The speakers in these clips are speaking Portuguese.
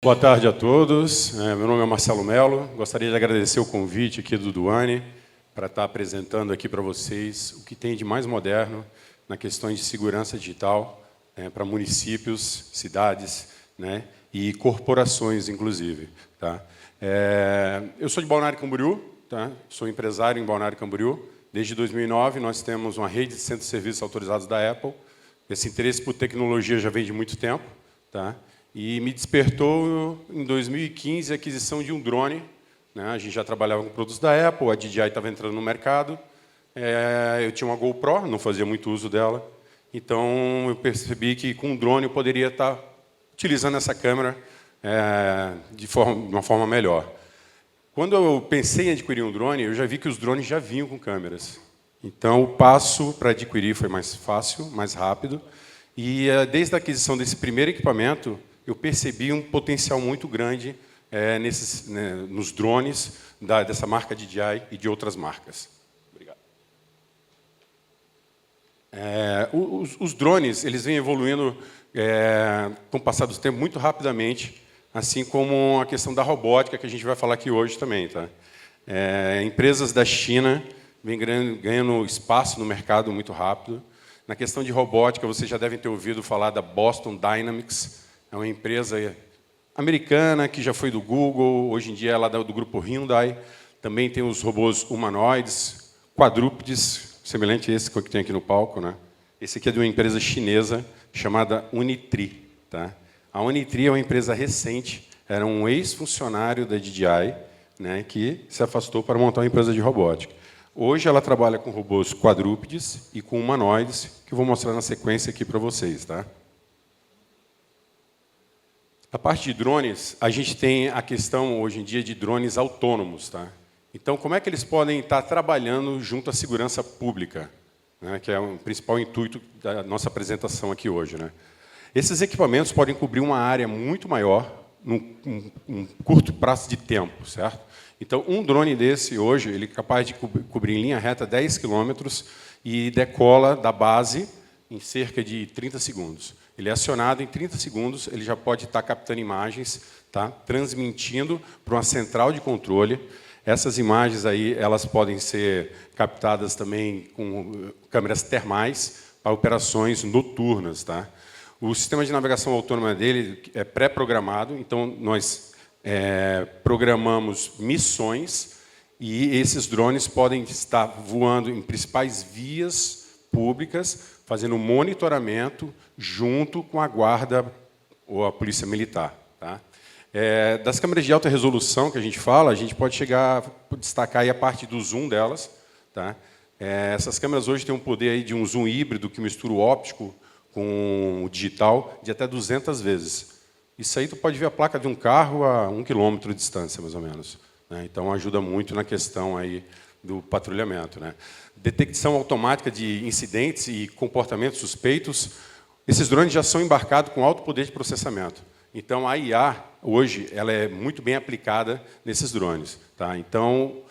Boa tarde a todos. Meu nome é Marcelo Mello. Gostaria de agradecer o convite aqui do Duane para estar apresentando aqui para vocês o que tem de mais moderno na questões de segurança digital para municípios, cidades, e corporações, inclusive. Tá? Eu sou de Balneário Camboriú, tá? Sou empresário em Balneário Camboriú. Desde 2009, nós temos uma rede de centros de serviços autorizados da Apple. Esse interesse por tecnologia já vem de muito tempo. Tá? E me despertou, em 2015, a aquisição de um drone. A gente já trabalhava com produtos da Apple, a DJI estava entrando no mercado. Eu tinha uma GoPro, não fazia muito uso dela. Então, eu percebi que com um drone eu poderia estar utilizando essa câmera de uma forma melhor. Quando eu pensei em adquirir um drone, eu já vi que os drones já vinham com câmeras. Então, o passo para adquirir foi mais fácil, mais rápido. E, desde a aquisição desse primeiro equipamento, eu percebi um potencial muito grande nos drones dessa marca DJI e de outras marcas. Obrigado. Os drones eles vêm evoluindo com o passar do tempo muito rapidamente, assim como a questão da robótica, que a gente vai falar aqui hoje também. Tá? Empresas da China vêm ganhando espaço no mercado muito rápido. Na questão de robótica, vocês já devem ter ouvido falar da Boston Dynamics. É uma empresa americana que já foi do Google, hoje em dia ela é do grupo Hyundai. Também tem os robôs humanoides, quadrúpedes, semelhante a esse que tem aqui no palco. Esse aqui é de uma empresa chinesa chamada Unitree. Tá? A Unitree é uma empresa recente, era um ex-funcionário da DJI, que se afastou para montar uma empresa de robótica. Hoje ela trabalha com robôs quadrúpedes e com humanoides, que eu vou mostrar na sequência aqui para vocês. Tá? A parte de drones, a gente tem a questão, hoje em dia, de drones autônomos. Tá? Então, como é que eles podem estar trabalhando junto à segurança pública, que é o principal intuito da nossa apresentação aqui hoje. Esses equipamentos podem cobrir uma área muito maior, num curto prazo de tempo. Certo? Então, um drone desse, hoje, ele é capaz de cobrir em linha reta 10 quilômetros e decola da base em cerca de 30 segundos. Ele é acionado em 30 segundos, ele já pode estar captando imagens, tá? Transmitindo para uma central de controle. Essas imagens aí, elas podem ser captadas também com câmeras termais para operações noturnas. Tá? O sistema de navegação autônoma dele é pré-programado, então nós programamos missões e esses drones podem estar voando em principais vias públicas, fazendo monitoramento junto com a guarda ou a polícia militar. Tá? Das câmeras de alta resolução que a gente pode chegar a destacar aí a parte do zoom delas. Tá? Essas câmeras hoje têm um poder aí de um zoom híbrido que mistura o óptico com o digital de até 200 vezes. Isso aí tu pode ver a placa de um carro a 1 quilômetro de distância, mais ou menos. Então, ajuda muito na questão aí do patrulhamento. Detecção automática de incidentes e comportamentos suspeitos. Esses drones já são embarcados com alto poder de processamento. Então, a IA, hoje, ela é muito bem aplicada nesses drones. Tá? Então,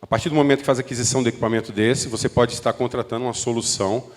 a partir do momento que faz a aquisição do equipamento desse, você pode estar contratando uma solução,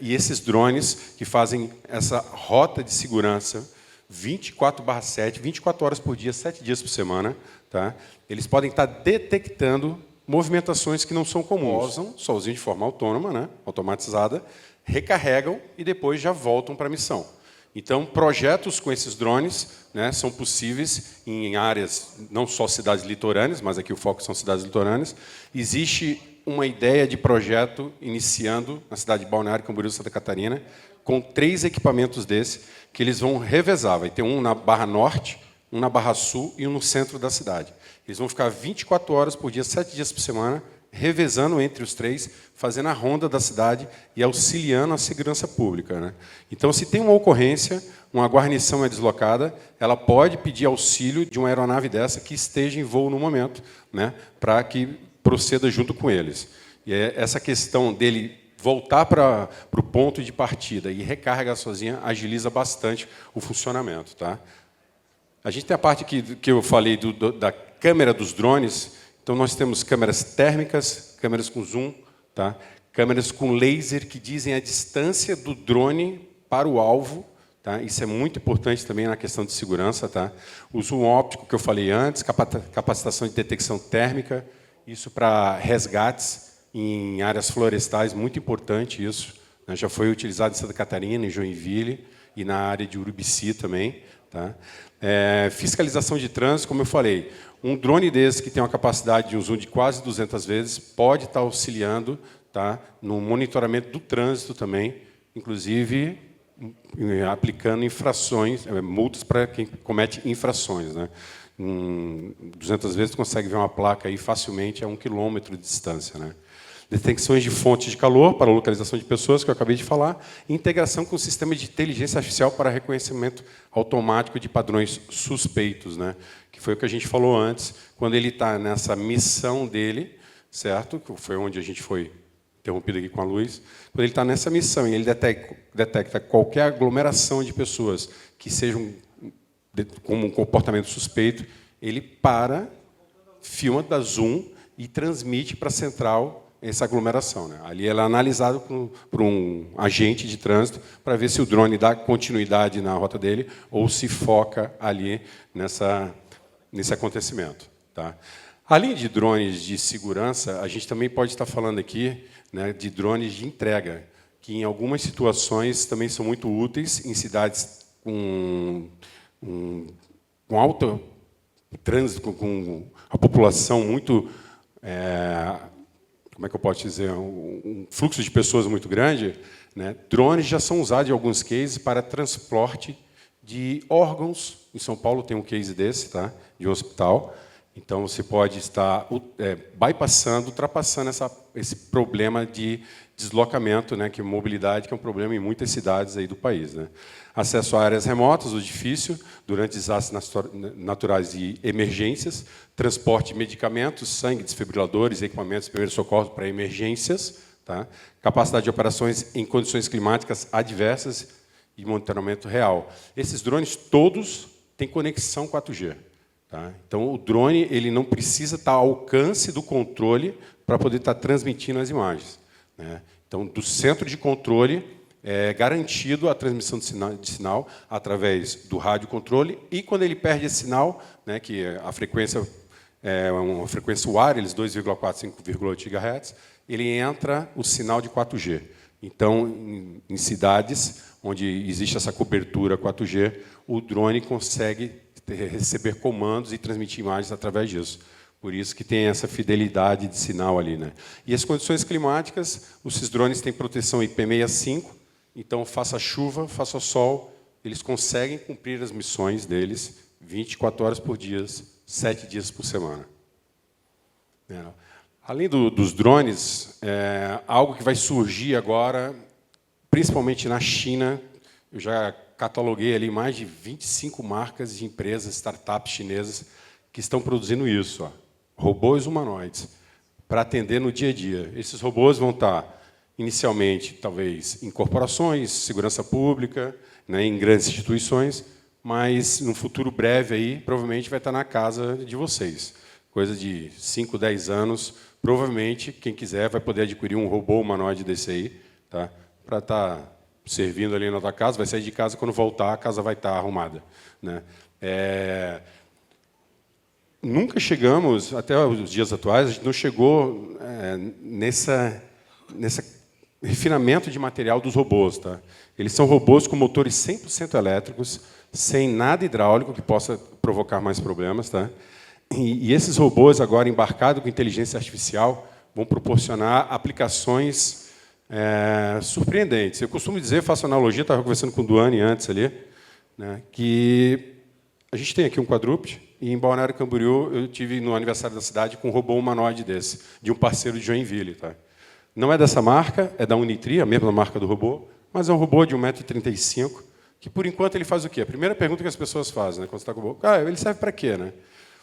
e esses drones que fazem essa rota de segurança 24/7, 24 horas por dia, 7 dias por semana, tá? Eles podem estar detectando movimentações que não são comuns. Pousam sozinho de forma autônoma, automatizada, recarregam e depois já voltam para a missão. Então, projetos com esses drones são possíveis em áreas, não só cidades litorâneas, mas aqui o foco são cidades litorâneas. Existe uma ideia de projeto iniciando na cidade de Balneário Camboriú, Santa Catarina, com 3 equipamentos desses, que eles vão revezar. Vai ter um na Barra Norte, um na Barra Sul e um no centro da cidade. Eles vão ficar 24 horas por dia, 7 dias por semana, revezando entre os 3, fazendo a ronda da cidade e auxiliando a segurança pública. Então, se tem uma ocorrência, uma guarnição é deslocada, ela pode pedir auxílio de uma aeronave dessa que esteja em voo no momento, para que proceda junto com eles. E essa questão dele voltar para o ponto de partida e recarregar sozinha agiliza bastante o funcionamento. Tá? A gente tem a parte que eu falei da câmera dos drones. Então, nós temos câmeras térmicas, câmeras com zoom, tá? Câmeras com laser que dizem a distância do drone para o alvo, Tá? Isso é muito importante também na questão de segurança. Tá? O zoom óptico que eu falei antes, capacitação de detecção térmica, isso para resgates em áreas florestais, muito importante isso. Né? Já foi utilizado em Santa Catarina, em Joinville, e na área de Urubici também. Tá? Fiscalização de trânsito, como eu falei, um drone desse que tem uma capacidade de um zoom de quase 200 vezes pode estar auxiliando, tá, no monitoramento do trânsito também, inclusive aplicando infrações, multas para quem comete infrações. Né? 200 vezes, você consegue ver uma placa aí facilmente a 1 quilômetro de distância. Né? Detecções de fontes de calor para localização de pessoas, que eu acabei de falar, e integração com o sistema de inteligência artificial para reconhecimento automático de padrões suspeitos, né? Que foi o que a gente falou antes, quando ele está nessa missão dele, certo? Que foi onde a gente foi interrompido aqui com a luz. Quando ele está nessa missão e ele detecta qualquer aglomeração de pessoas que sejam com um comportamento suspeito, ele para, filma, dá zoom e transmite para a central essa aglomeração. Né? Ali ela é analisada por um agente de trânsito para ver se o drone dá continuidade na rota dele ou se foca ali nesse acontecimento. Tá? Além de drones de segurança, a gente também pode estar falando aqui, né, de drones de entrega, que em algumas situações também são muito úteis em cidades com alto trânsito, com a população muito... como é que eu posso dizer, um fluxo de pessoas muito grande, né? Drones já são usados em alguns cases para transporte de órgãos. Em São Paulo tem um case desse, tá? De um hospital. Então, você pode estar bypassando, ultrapassando esse problema de deslocamento, né? Que mobilidade, que é um problema em muitas cidades aí do país. Né? Acesso a áreas remotas do edifício durante desastres naturais e emergências, transporte de medicamentos, sangue, desfibriladores, equipamentos de primeiro socorro para emergências, tá? Capacidade de operações em condições climáticas adversas e monitoramento real. Esses drones todos têm conexão 4G. Tá? Então, o drone ele não precisa estar ao alcance do controle para poder estar transmitindo as imagens. Né? Então, do centro de controle, é garantido a transmissão de sinal através do radiocontrole, e quando ele perde esse sinal, né, que a frequência é uma frequência wireless, 2,4, 5,8 GHz, ele entra o sinal de 4G. Então, em cidades onde existe essa cobertura 4G, o drone consegue receber comandos e transmitir imagens através disso. Por isso que tem essa fidelidade de sinal ali. Né? E as condições climáticas, esses drones têm proteção IP65, então, faça chuva, faça sol, eles conseguem cumprir as missões deles 24 horas por dia, 7 dias por semana. Além dos drones, algo que vai surgir agora, principalmente na China, eu já cataloguei ali mais de 25 marcas de empresas, startups chinesas, que estão produzindo isso. Ó, robôs humanoides, para atender no dia a dia. Esses robôs vão estar... inicialmente, talvez, em corporações, segurança pública, né, em grandes instituições, mas, no futuro breve, aí, provavelmente vai estar na casa de vocês. Coisa de 5, 10 anos, provavelmente, quem quiser vai poder adquirir um robô humanoide desse aí, tá, para estar servindo ali na tua casa, vai sair de casa, quando voltar, a casa vai estar arrumada. Né? Nunca chegamos, até os dias atuais, a gente não chegou nesse refinamento de material dos robôs. Tá? Eles são robôs com motores 100% elétricos, sem nada hidráulico que possa provocar mais problemas. Tá? E esses robôs, agora embarcados com inteligência artificial, vão proporcionar aplicações surpreendentes. Eu costumo dizer, faço analogia, estava conversando com o Duane antes ali, né, que a gente tem aqui um quadrúpede, e em Balneário Camboriú eu tive no aniversário da cidade com um robô humanoide desse, de um parceiro de Joinville. Tá? Não é dessa marca, é da Unitri, a mesma marca do robô, mas é um robô de 1,35 m, que, por enquanto, ele faz o quê? A primeira pergunta que as pessoas fazem, né, quando você está com o robô, ele serve para quê? Né?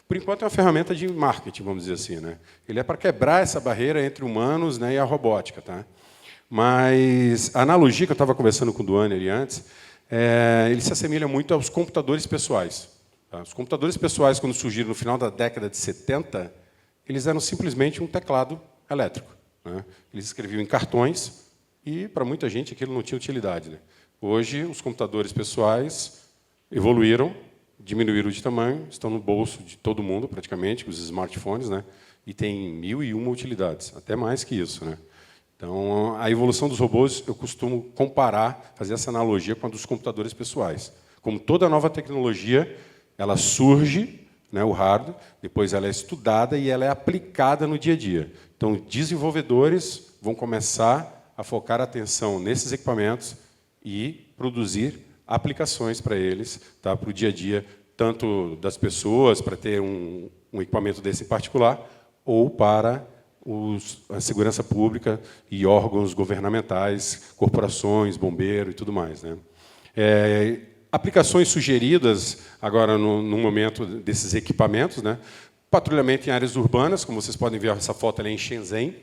Por enquanto, é uma ferramenta de marketing, vamos dizer assim. Né? Ele é para quebrar essa barreira entre humanos, né, e a robótica. Tá? Mas a analogia que eu estava conversando com o Duane ali antes, ele se assemelha muito aos computadores pessoais. Tá? Os computadores pessoais, quando surgiram no final da década de 70, eles eram simplesmente um teclado elétrico. Né? Eles escreviam em cartões e, para muita gente, aquilo não tinha utilidade. Né? Hoje, os computadores pessoais evoluíram, diminuíram de tamanho, estão no bolso de todo mundo, praticamente, os smartphones, né? E tem 1001 utilidades, até mais que isso, né? Então, a evolução dos robôs, eu costumo comparar, fazer essa analogia com a dos computadores pessoais. Como toda nova tecnologia, ela surge, né, o hardware, depois ela é estudada e ela é aplicada no dia a dia. Então, desenvolvedores vão começar a focar a atenção nesses equipamentos e produzir aplicações para eles, tá, para o dia a dia, tanto das pessoas, para ter um equipamento desse em particular, ou para a segurança pública e órgãos governamentais, corporações, bombeiro e tudo mais, né? Aplicações sugeridas agora no momento desses equipamentos, né? Patrulhamento em áreas urbanas, como vocês podem ver essa foto ali em Shenzhen,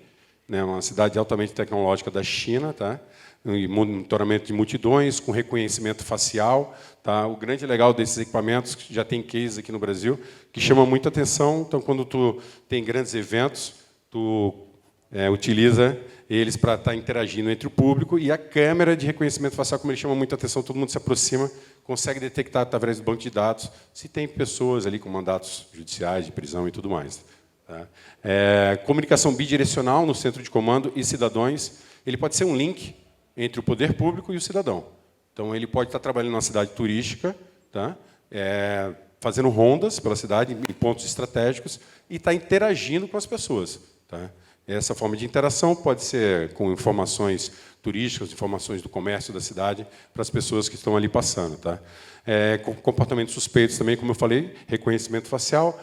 né? Uma cidade altamente tecnológica da China, tá? E monitoramento de multidões com reconhecimento facial, tá? O grande legal desses equipamentos, que já tem case aqui no Brasil, que chama muita atenção. Então, quando tu tem grandes eventos, tu utiliza eles para estar interagindo entre o público, e a câmera de reconhecimento facial, como ele chama muita atenção, todo mundo se aproxima, consegue detectar, através do banco de dados, se tem pessoas ali com mandatos judiciais, de prisão e tudo mais. Tá? Comunicação bidirecional no centro de comando e cidadãos. Ele pode ser um link entre o poder público e o cidadão. Então, ele pode estar trabalhando numa cidade turística, tá? Fazendo rondas pela cidade, em pontos estratégicos, e estar interagindo com as pessoas. Tá? Essa forma de interação pode ser com informações turísticas, informações do comércio da cidade, para as pessoas que estão ali passando. Tá? Com comportamentos suspeitos também, como eu falei, reconhecimento facial,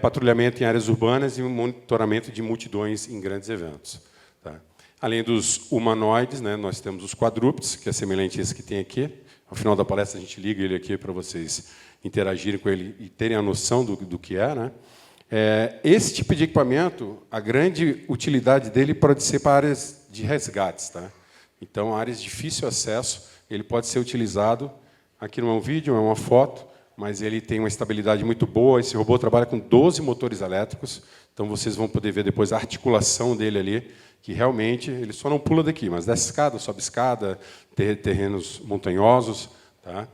patrulhamento em áreas urbanas e monitoramento de multidões em grandes eventos. Tá? Além dos humanoides, né, nós temos os quadrúpedes, que é semelhante a esse que tem aqui. Ao final da palestra, a gente liga ele aqui para vocês interagirem com ele e terem a noção do que é. Né? Esse tipo de equipamento, a grande utilidade dele pode ser para áreas de resgates. Tá? Então, áreas de difícil acesso, ele pode ser utilizado. Aqui não é um vídeo, é uma foto, mas ele tem uma estabilidade muito boa. Esse robô trabalha com 12 motores elétricos, então vocês vão poder ver depois a articulação dele ali, que realmente ele só não pula daqui, mas desce escada, sobe escada, terrenos montanhosos. Tá?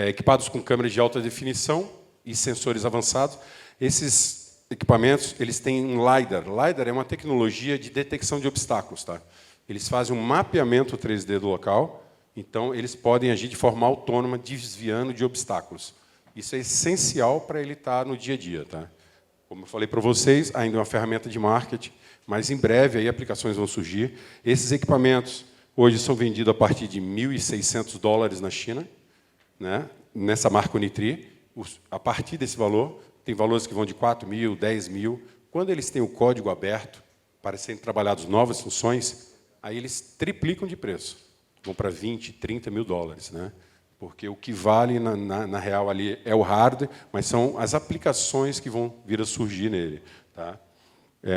Equipados com câmeras de alta definição e sensores avançados. Esses equipamentos, eles têm um LiDAR. LiDAR é uma tecnologia de detecção de obstáculos. Tá? Eles fazem um mapeamento 3D do local, então eles podem agir de forma autônoma, desviando de obstáculos. Isso é essencial para ele estar no dia a dia. Tá? Como eu falei para vocês, ainda é uma ferramenta de marketing, mas em breve aí aplicações vão surgir. Esses equipamentos hoje são vendidos a partir de $1.600 na China, né? Nessa marca Unitri. A partir desse valor, tem valores que vão de 4.000, 10.000. Quando eles têm o código aberto para serem trabalhados novas funções, aí eles triplicam de preço. Vão para 20, 30 mil dólares. Né? Porque o que vale, na real, ali é o hardware, mas são as aplicações que vão vir a surgir nele. Tá?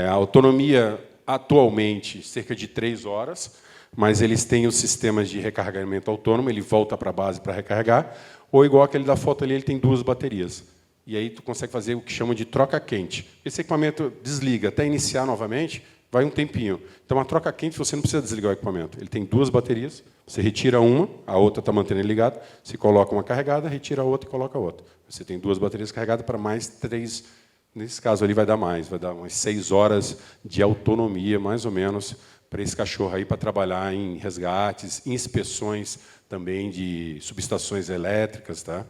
A autonomia, atualmente, cerca de 3 horas, mas eles têm os sistemas de recarregamento autônomo, ele volta para a base para recarregar, ou, igual aquele da foto ali, ele tem 2 baterias. E aí tu consegue fazer o que chamam de troca-quente. Esse equipamento desliga até iniciar novamente, vai um tempinho. Então, a troca-quente, você não precisa desligar o equipamento. Ele tem 2 baterias, você retira uma, a outra está mantendo ele ligado, você coloca uma carregada, retira a outra e coloca a outra. Você tem 2 baterias carregadas para mais 3. Nesse caso ali vai dar mais, vai dar umas 6 horas de autonomia, mais ou menos, para esse cachorro aí, para trabalhar em resgates, inspeções também de subestações elétricas. Tá?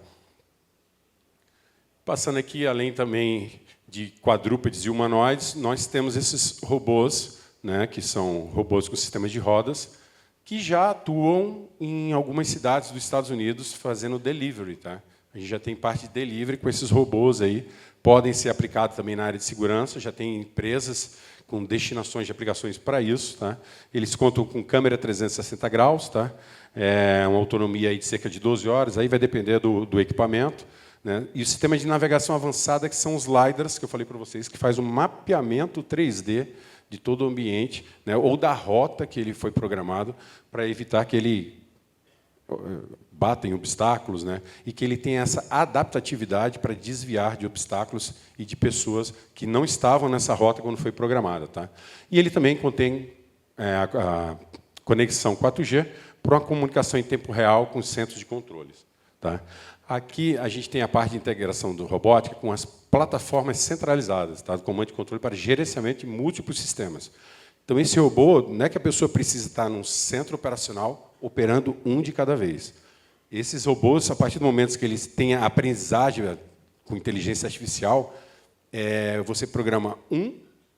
Passando aqui, além também de quadrúpedes e humanoides, nós temos esses robôs, né, que são robôs com sistemas de rodas, que já atuam em algumas cidades dos Estados Unidos fazendo delivery. Tá? A gente já tem parte de delivery com esses robôs aí, podem ser aplicados também na área de segurança, já tem empresas com destinações de aplicações para isso. Tá? Eles contam com câmera 360 graus, tá? Uma autonomia aí de cerca de 12 horas, aí vai depender do equipamento. Né? E o sistema de navegação avançada, que são os LiDARs, que eu falei para vocês, que faz um mapeamento 3D de todo o ambiente, né? Ou da rota que ele foi programado, para evitar que ele bata em obstáculos, né? E que ele tenha essa adaptatividade para desviar de obstáculos e de pessoas que não estavam nessa rota quando foi programada. Tá? E ele também contém a conexão 4G para uma comunicação em tempo real com os centros de controles. Tá? Aqui a gente tem a parte de integração do robótica com as plataformas centralizadas, tá? Do comando e controle para gerenciamento de múltiplos sistemas. Então, esse robô, não é que a pessoa precisa estar num centro operacional operando um de cada vez. Esses robôs, a partir do momento que eles têm a aprendizagem com inteligência artificial, você programa um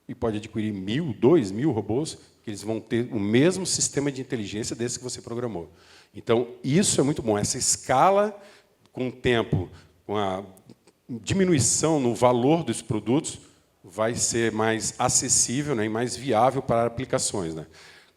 e pode adquirir 1.000, 2.000 robôs, que eles vão ter o mesmo sistema de inteligência desse que você programou. Então, isso é muito bom. Essa escala, com o tempo, com a diminuição no valor dos produtos, vai ser mais acessível, né, e mais viável para aplicações. Né?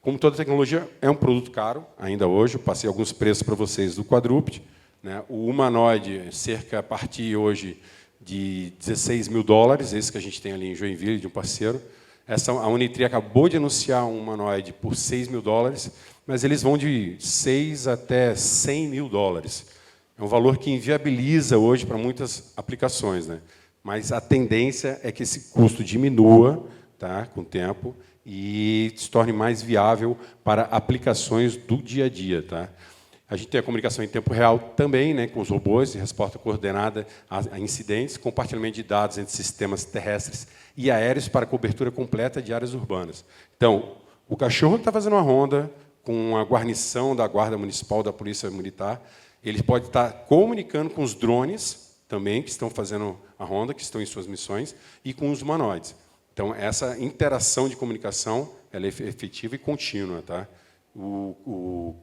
Como toda tecnologia, é um produto caro, ainda hoje. Eu passei alguns preços para vocês do quadrúpede. Né? O humanoide, cerca a partir hoje de $16.000, esse que a gente tem ali em Joinville, de um parceiro. A Unitri acabou de anunciar um humanoide por $6.000, mas eles vão de $6 até $100.000. É um valor que inviabiliza hoje para muitas aplicações. Né? Mas a tendência é que esse custo diminua, tá, com o tempo e se torne mais viável para aplicações do dia a dia. Tá? A gente tem a comunicação em tempo real também, né, com os robôs, de resposta coordenada a incidentes, compartilhamento de dados entre sistemas terrestres e aéreos para cobertura completa de áreas urbanas. Então, o cachorro que está fazendo uma ronda com a guarnição da Guarda Municipal, da Polícia Militar, ele pode estar comunicando com os drones também, que estão fazendo a ronda, que estão em suas missões, e com os humanoides. Então, essa interação de comunicação ela é efetiva e contínua. Tá? O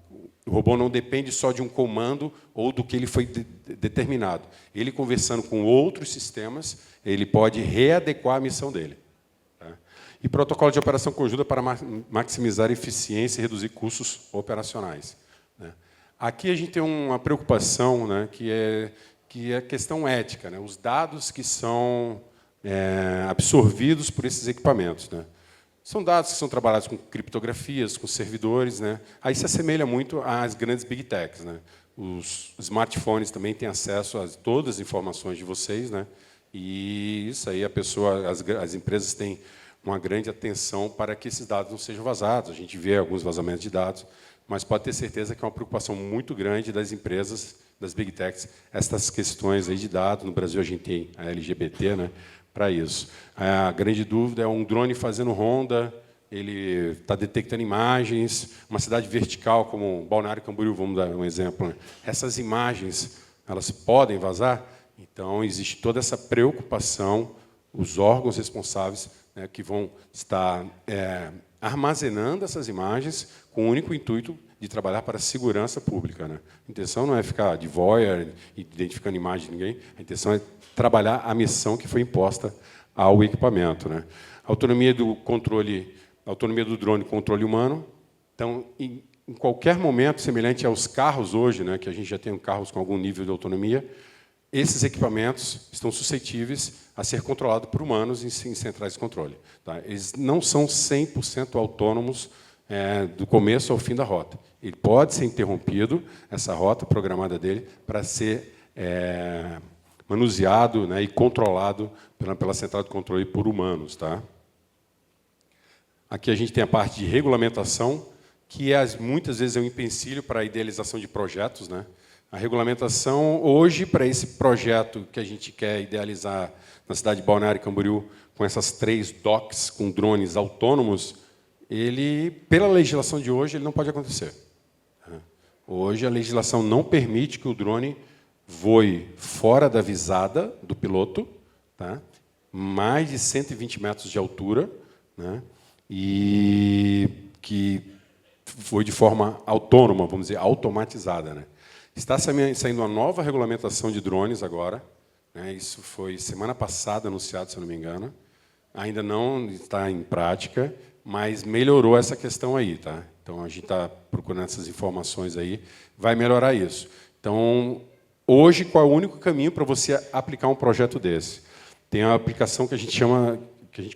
robô não depende só de um comando ou do que ele foi determinado. Ele, conversando com outros sistemas, ele pode readequar a missão dele. Tá? E protocolo de operação conjunta para maximizar a eficiência e reduzir custos operacionais. Né? Aqui a gente tem uma preocupação, né, que é a questão ética, né? Os dados que são absorvidos por esses equipamentos. Né? São dados que são trabalhados com criptografias, com servidores. Né? Aí se assemelha muito às grandes big techs. Né? Os smartphones também têm acesso a todas as informações de vocês. Né? E isso aí as empresas têm uma grande atenção para que esses dados não sejam vazados. A gente vê alguns vazamentos de dados, mas pode ter certeza que é uma preocupação muito grande das empresas, das big techs, essas questões aí de dados. No Brasil, a gente tem a LGBT, né, para isso. A grande dúvida é um drone fazendo ronda, ele está detectando imagens, uma cidade vertical, como Balneário Camboriú, vamos dar um exemplo. Né? Essas imagens, elas podem vazar? Então, existe toda essa preocupação, os órgãos responsáveis, né, que vão estar armazenando essas imagens com o único intuito de trabalhar para a segurança pública. Né? A intenção não é ficar de voyeur, identificando imagem de ninguém, a intenção é trabalhar a missão que foi imposta ao equipamento. Né? Autonomia do drone, controle humano. Então, em qualquer momento, semelhante aos carros hoje, né, que a gente já tem carros com algum nível de autonomia, esses equipamentos estão suscetíveis a ser controlados por humanos em centrais de controle. Tá? Eles não são 100% autônomos do começo ao fim da rota. Ele pode ser interrompido, essa rota programada dele, para ser manuseado, né, e controlado pela central de controle por humanos. Tá? Aqui a gente tem a parte de regulamentação, que muitas vezes é um empecilho para a idealização de projetos. Né? A regulamentação, hoje, para esse projeto que a gente quer idealizar na cidade de Balneário Camboriú, com essas 3 docks com drones autônomos, pela legislação de hoje, ele não pode acontecer. Hoje, a legislação não permite que o drone voe fora da visada do piloto, tá? Mais de 120 metros de altura, né? E que voe de forma autônoma, vamos dizer, automatizada. Né? Está saindo uma nova regulamentação de drones agora. Né? Isso foi semana passada anunciado, se eu não me engano. Ainda não está em prática, mas melhorou essa questão aí. Tá? Então, a gente está procurando essas informações aí. Vai melhorar isso. Então, hoje, qual é o único caminho para você aplicar um projeto desse? Tem a aplicação que a gente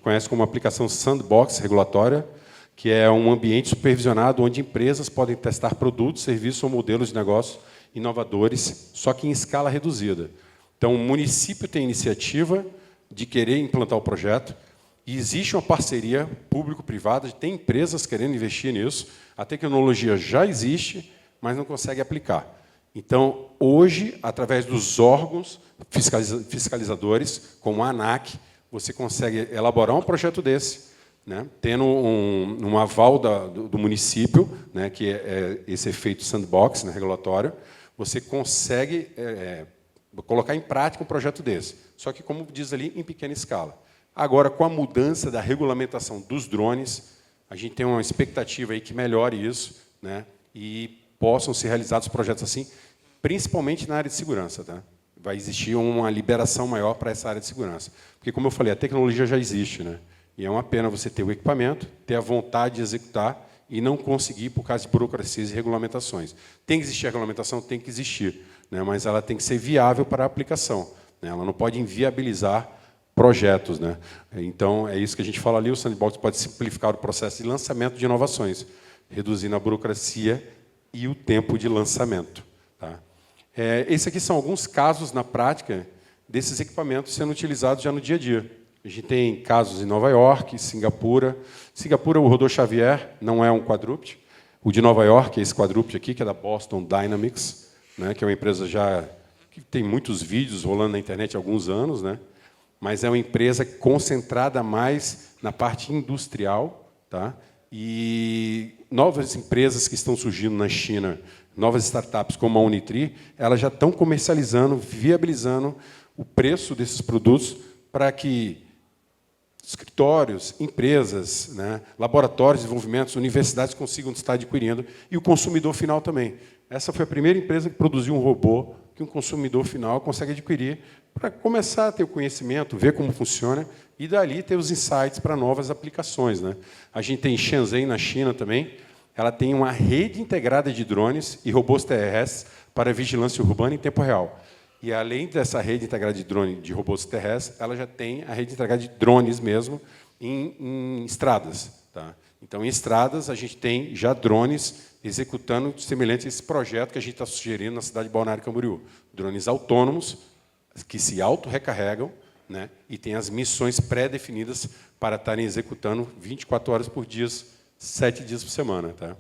conhece como aplicação sandbox regulatória, que é um ambiente supervisionado onde empresas podem testar produtos, serviços ou modelos de negócio inovadores, só que em escala reduzida. Então, o município tem iniciativa de querer implantar o projeto, e existe uma parceria público-privada, tem empresas querendo investir nisso, a tecnologia já existe, mas não consegue aplicar. Então, hoje, através dos órgãos fiscalizadores, como a ANAC, você consegue elaborar um projeto desse, né, tendo um aval do município, né, que é esse efeito sandbox, né, regulatório, você consegue colocar em prática um projeto desse. Só que, como diz ali, em pequena escala. Agora, com a mudança da regulamentação dos drones, a gente tem uma expectativa aí que melhore isso, né, e possam ser realizados projetos assim, principalmente na área de segurança. Tá? Vai existir uma liberação maior para essa área de segurança. Porque, como eu falei, a tecnologia já existe, né? E é uma pena você ter o equipamento, ter a vontade de executar e não conseguir por causa de burocracias e regulamentações. Tem que existir a regulamentação? Tem que existir, né? Mas ela tem que ser viável para a aplicação, né? Ela não pode inviabilizar projetos, né? Então, é isso que a gente fala ali, o sandbox pode simplificar o processo de lançamento de inovações, reduzindo a burocracia e o tempo de lançamento. Tá? Esses aqui são alguns casos, na prática, desses equipamentos sendo utilizados já no dia a dia. A gente tem casos em Nova York, Singapura. Singapura, o Rodolfo Xavier, não é um quadrúpede. O de Nova York é esse quadrúpede aqui, que é da Boston Dynamics, né, que é uma empresa já que tem muitos vídeos rolando na internet há alguns anos, né, mas é uma empresa concentrada mais na parte industrial. Tá? E novas empresas que estão surgindo na China, novas startups como a Unitri, elas já estão comercializando, viabilizando o preço desses produtos para que escritórios, empresas, né, laboratórios de desenvolvimento, universidades consigam estar adquirindo, e o consumidor final também. Essa foi a primeira empresa que produziu um robô que um consumidor final consegue adquirir para começar a ter o conhecimento, ver como funciona, e dali ter os insights para novas aplicações. Né? A gente tem em Shenzhen, na China, também, ela tem uma rede integrada de drones e robôs terrestres para vigilância urbana em tempo real. E, além dessa rede integrada de drone de robôs terrestres, ela já tem a rede integrada de drones mesmo em estradas. Tá? Então, em estradas, a gente tem já drones executando semelhante a esse projeto que a gente está sugerindo na cidade de Balneário Camboriú. Drones autônomos, que se auto-recarregam, né, e têm as missões pré-definidas para estarem executando 24 horas por dia, 7 dias por semana. Tá?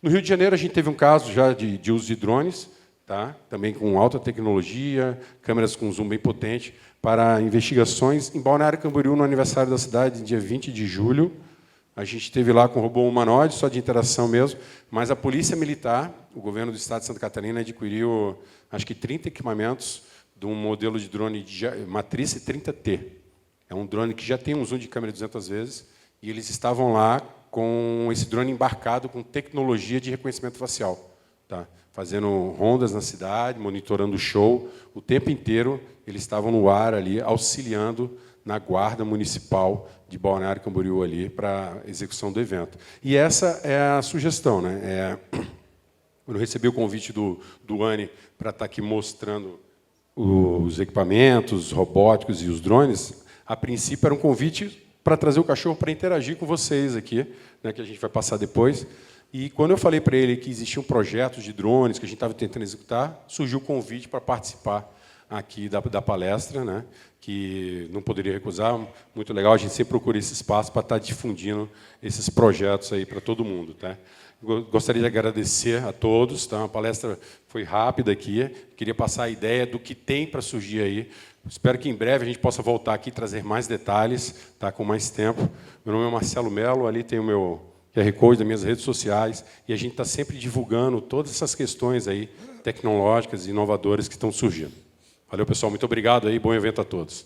No Rio de Janeiro, a gente teve um caso já de uso de drones, tá? Também com alta tecnologia, câmeras com zoom bem potente, para investigações. Em Balneário Camboriú, no aniversário da cidade, dia 20 de julho, a gente esteve lá com o robô humanoide, só de interação mesmo, mas a Polícia Militar, o governo do Estado de Santa Catarina, adquiriu, acho que 30 equipamentos de um modelo de drone de matriz 30T. É um drone que já tem um zoom de câmera 200 vezes, e eles estavam lá com esse drone embarcado com tecnologia de reconhecimento facial. Tá? Fazendo rondas na cidade, monitorando o show. O tempo inteiro, eles estavam no ar ali, auxiliando na guarda municipal de Balneário Camboriú ali para a execução do evento. E essa é a sugestão. Né? Quando eu recebi o convite do ANI para estar aqui mostrando os equipamentos robóticos e os drones, a princípio era um convite para trazer o cachorro para interagir com vocês aqui, né, que a gente vai passar depois. E, quando eu falei para ele que existiam projetos de drones que a gente estava tentando executar, surgiu o convite para participar aqui da palestra, né, que não poderia recusar. Muito legal, a gente sempre procura esse espaço para estar difundindo esses projetos aí para todo mundo. Tá? Gostaria de agradecer a todos. Tá? A palestra foi rápida aqui. Queria passar a ideia do que tem para surgir aí. Espero que em breve a gente possa voltar aqui e trazer mais detalhes, tá, com mais tempo. Meu nome é Marcelo Melo, ali tem o meu QR Code das minhas redes sociais, e a gente está sempre divulgando todas essas questões aí tecnológicas e inovadoras que estão surgindo. Valeu, pessoal. Muito obrigado aí. Bom evento a todos.